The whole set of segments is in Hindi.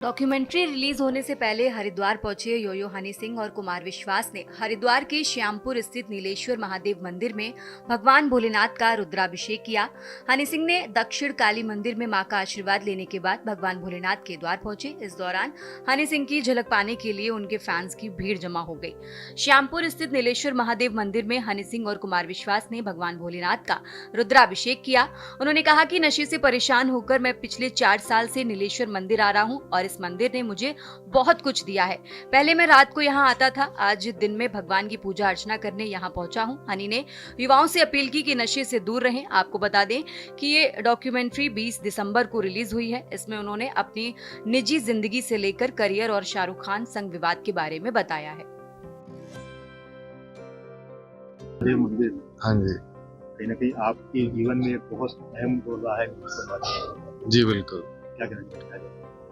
डॉक्यूमेंट्री रिलीज होने से पहले हरिद्वार पहुंचे योयो हनी सिंह और कुमार विश्वास ने हरिद्वार के श्यामपुर स्थित नीलेश्वर महादेव मंदिर में भगवान भोलेनाथ का रुद्राभिषेक किया। हनी सिंह ने दक्षिण काली मंदिर में मां का आशीर्वाद लेने के बाद भगवान भोलेनाथ के द्वार पहुंचे। इस दौरान हनी सिंह की झलक पाने के लिए उनके फैंस की भीड़ जमा हो गई। श्यामपुर स्थित नीलेश्वर महादेव मंदिर में हनी सिंह और कुमार विश्वास ने भगवान भोलेनाथ का रुद्राभिषेक किया। उन्होंने कहा कि नशे से परेशान होकर मैं पिछले 4 साल से नीलेश्वर मंदिर आ रहा हूँ और इस मंदिर ने मुझे बहुत कुछ दिया है। पहले मैं रात को यहाँ आता था, आज दिन में भगवान की पूजा अर्चना करने यहाँ पहुंचा हूँ। हनी ने युवाओं से अपील की कि नशे से दूर रहें। आपको बता दें कि ये डॉक्यूमेंट्री 20 दिसंबर को रिलीज हुई है। इसमें उन्होंने अपनी निजी जिंदगी से लेकर करियर और शाहरुख खान संग विवाद के बारे में बताया है। मंदिर हाँ जी। कहीं ना कहीं आपके जीवन में बहुत अहम रोल रहा है। जी बिल्कुल। क्या कहना चाहते हैं?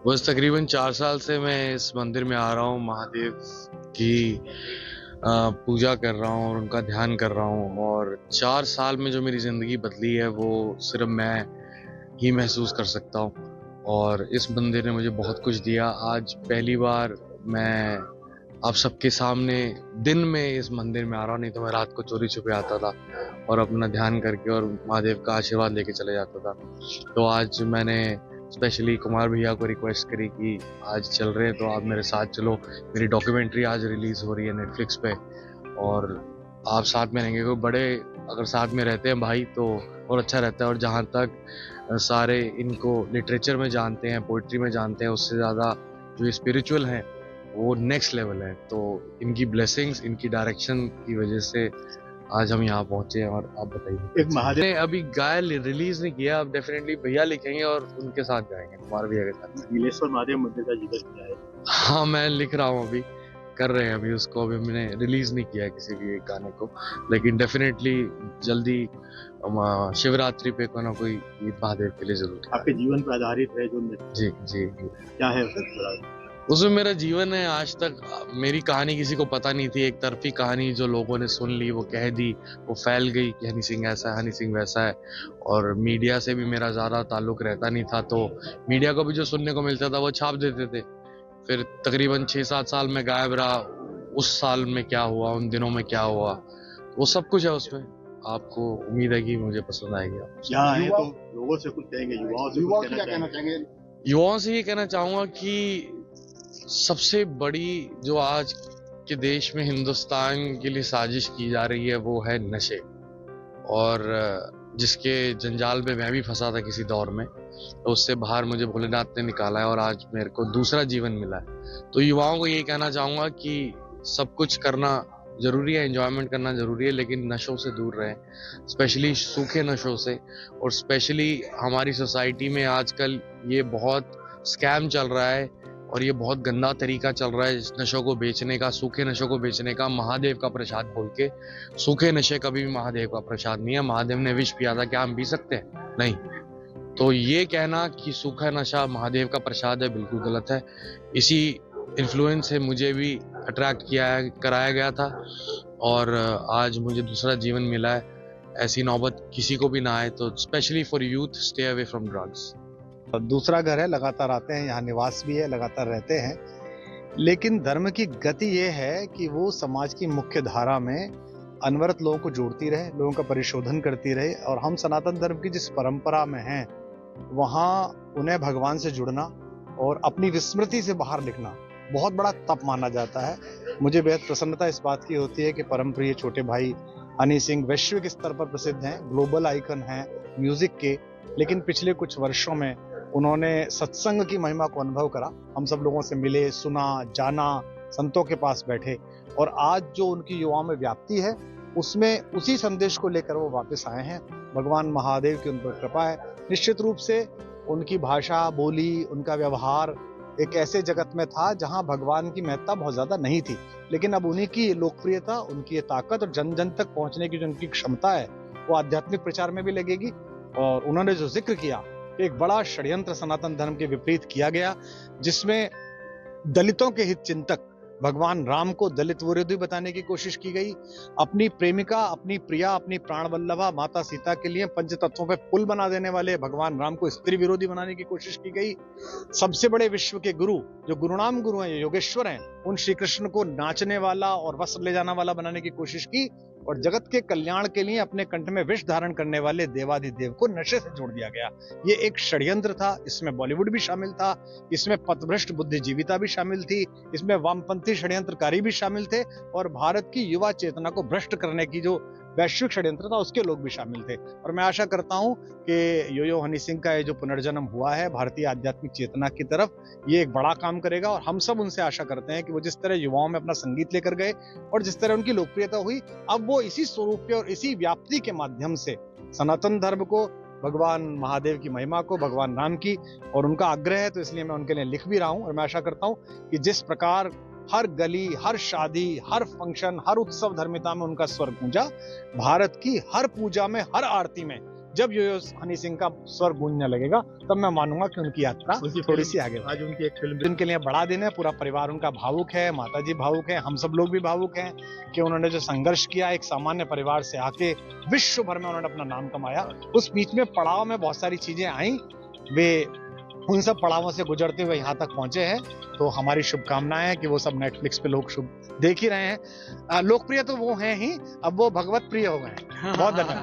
बस तकरीबन 4 साल से मैं इस मंदिर में आ रहा हूँ, महादेव की पूजा कर रहा हूँ और उनका ध्यान कर रहा हूँ। और 4 साल में जो मेरी ज़िंदगी बदली है वो सिर्फ मैं ही महसूस कर सकता हूँ। और इस मंदिर ने मुझे बहुत कुछ दिया। आज पहली बार मैं आप सबके सामने दिन में इस मंदिर में आ रहा हूँ, नहीं तो मैं रात को चोरी छुपे आता था और अपना ध्यान करके और महादेव का आशीर्वाद लेके चले जाता था। तो आज मैंने स्पेशली कुमार भैया को रिक्वेस्ट करी कि आज चल रहे हैं तो आप मेरे साथ चलो। मेरी डॉक्यूमेंट्री आज रिलीज़ हो रही है नेटफ्लिक्स पे और आप साथ में रहेंगे। कोई बड़े अगर साथ में रहते हैं भाई तो और अच्छा रहता है। और जहाँ तक सारे इनको लिटरेचर में जानते हैं, पोइट्री में जानते हैं, उससे ज़्यादा जो स्पिरिचुअल हैं वो नेक्स्ट लेवल है। तो इनकी ब्लेसिंग्स, इनकी डायरेक्शन की वजह से आज हम यहाँ पहुंचे हैं। और आप बताइए। एक महादेव ने अभी गाय रिलीज नहीं किया, अब डेफिनेटली भैया लिखेंगे और उनके साथ जाएंगे, कुमार भैया के साथ। नीलेश्वर महादेव मंदिर का जिक्र किया है। हाँ मैं लिख रहा हूँ, अभी कर रहे हैं अभी उसको। अभी मैंने रिलीज नहीं किया है किसी भी एक गाने को, लेकिन डेफिनेटली जल्दी शिवरात्रि पे कोई ना कोई गीत महादेव के लिए जरूर। आपके जीवन पर आधारित है जो जी जी। क्या है उसमें मेरा जीवन है। आज तक मेरी कहानी किसी को पता नहीं थी। एक तरफी कहानी जो लोगों ने सुन ली, वो कह दी, वो फैल गई कि हनी सिंह ऐसा है, हनी सिंह वैसा है। और मीडिया से भी मेरा ज़्यादा ताल्लुक रहता नहीं था, तो मीडिया को भी जो सुनने को मिलता था वो छाप देते थे। फिर तकरीबन 6-7 साल में गायब रहा। उस साल में क्या हुआ, उन दिनों में क्या हुआ, वो सब कुछ है उसमें। आपको उम्मीद है कि मुझे पसंद आएगी। यहाँ है तो लोगों से कुछ कहेंगे, युवाओं से कुछ कहना चाहेंगे? युवाओं से ये कहना चाहूँगा कि सबसे बड़ी जो आज के देश में हिंदुस्तान के लिए साजिश की जा रही है वो है नशे। और जिसके जंजाल में मैं भी फंसा था किसी दौर में, तो उससे बाहर मुझे भोलेनाथ ने निकाला है और आज मेरे को दूसरा जीवन मिला है। तो युवाओं को ये कहना चाहूँगा कि सब कुछ करना ज़रूरी है, एंजॉयमेंट करना ज़रूरी है, लेकिन नशों से दूर रहें, स्पेशली सूखे नशों से। और स्पेशली हमारी सोसाइटी में आजकल ये बहुत स्कैम चल रहा है और ये बहुत गंदा तरीका चल रहा है इस नशों को बेचने का, सूखे नशों को बेचने का, महादेव का प्रसाद बोल के। सूखे नशे कभी भी महादेव का प्रसाद नहीं है। महादेव ने विष पिया था, क्या हम पी सकते हैं? नहीं। तो ये कहना कि सूखा नशा महादेव का प्रसाद है, बिल्कुल गलत है। इसी इन्फ्लुएंस से मुझे भी अट्रैक्ट कराया गया था और आज मुझे दूसरा जीवन मिला है। ऐसी नौबत किसी को भी ना आए। तो specially for youth, stay away from drugs. दूसरा घर है, लगातार आते हैं, यहाँ निवास भी है, लगातार रहते हैं। लेकिन धर्म की गति ये है कि वो समाज की मुख्य धारा में अनवरत लोगों को जोड़ती रहे, लोगों का परिशोधन करती रहे। और हम सनातन धर्म की जिस परंपरा में हैं, वहाँ उन्हें भगवान से जुड़ना और अपनी विस्मृति से बाहर निकलना बहुत बड़ा तप माना जाता है। मुझे बेहद प्रसन्नता इस बात की होती है कि परम प्रिय छोटे भाई हनी सिंह वैश्विक स्तर पर प्रसिद्ध हैं, ग्लोबल आइकन हैं म्यूजिक के। लेकिन पिछले कुछ वर्षों में उन्होंने सत्संग की महिमा को अनुभव करा। हम सब लोगों से मिले, सुना, जाना, संतों के पास बैठे। और आज जो उनकी युवाओं में व्याप्ति है, उसमें उसी संदेश को लेकर वो वापस आए हैं। भगवान महादेव की उन पर कृपा है। निश्चित रूप से उनकी भाषा, बोली, उनका व्यवहार एक ऐसे जगत में था जहां भगवान की महत्ता बहुत ज्यादा नहीं थी। लेकिन अब उन्हीं की लोकप्रियता, उनकी ये ताकत और जन जन तक पहुंचने की जो उनकी क्षमता है, वो आध्यात्मिक प्रचार में भी लगेगी। और उन्होंने जो जिक्र किया, एक बड़ा षड्यंत्र सनातन धर्म के विपरीत किया गया, जिसमें दलितों के हित चिंतक भगवान राम को दलित विरोधी बताने की कोशिश की गई, अपनी प्रेमिका, अपनी प्रिया, अपनी प्राणवल्लभा माता सीता के लिए पंच तत्वों पे पुल बना देने वाले भगवान राम को स्त्री विरोधी बनाने की कोशिश की गई। सबसे बड़े विश्व के गुरु, जो गुरुनाम गुरु हैं, योगेश्वर हैं, उन श्री कृष्ण को नाचने वाला और वस्त्र ले जाने वाला बनाने की कोशिश की, और जगत के कल्याण के लिए अपने कंठ में विष धारण करने वाले देवाधिदेव को नशे से जोड़ दिया गया। ये एक षड्यंत्र था। इसमें बॉलीवुड भी शामिल था, इसमें पथभ्रष्ट बुद्धिजीविता भी शामिल थी, इसमें वामपंथी षड्यंत्रकारी भी शामिल थे, और भारत की युवा चेतना को भ्रष्ट करने की जो वैश्विक षड्यंत्र था उसके लोग भी शामिल थे। और मैं आशा करता हूं कि यो हनी सिंह का ये जो पुनर्जन्म हुआ है भारतीय आध्यात्मिक चेतना की तरफ, ये एक बड़ा काम करेगा। और हम सब उनसे आशा करते हैं कि वो जिस तरह युवाओं में अपना संगीत लेकर गए और जिस तरह उनकी लोकप्रियता हुई, अब वो इसी स्वरूप पे और इसी व्याप्ति के माध्यम से सनातन धर्म को, भगवान महादेव की महिमा को, भगवान राम की, और उनका आग्रह है तो इसलिए मैं उनके लिए लिख भी रहा हूं। और मैं आशा करता हूं कि जिस प्रकार हर गली, हर शादी, हर फंक्शन, हर उत्सव धर्मिता में उनका स्वर गूंजा, भारत की हर पूजा में, हर आरती में जब यो हनी सिंह का स्वर गूंजने लगेगा, तब मैं मानूंगा कि उनकी यात्रा थोड़ी सी आगे। आज उनकी एक फिल्म उनके लिए बड़ा दिन है, पूरा परिवार उनका भावुक है, माताजी भावुक है, हम सब लोग भी भावुक हैं कि उन्होंने जो संघर्ष किया, एक सामान्य परिवार से आके विश्व भर में उन्होंने अपना नाम कमाया। उस बीच में पड़ाव में बहुत सारी चीजें आई, वे उन सब पड़ावों से गुजरते हुए यहाँ तक पहुंचे हैं। तो हमारी शुभकामनाएं हैं कि वो सब नेटफ्लिक्स पे लोग शुभ देख ही रहे हैं। लोकप्रिय तो वो हैं ही, अब वो भगवत प्रिय हो गए हैं। बहुत धन्यवाद।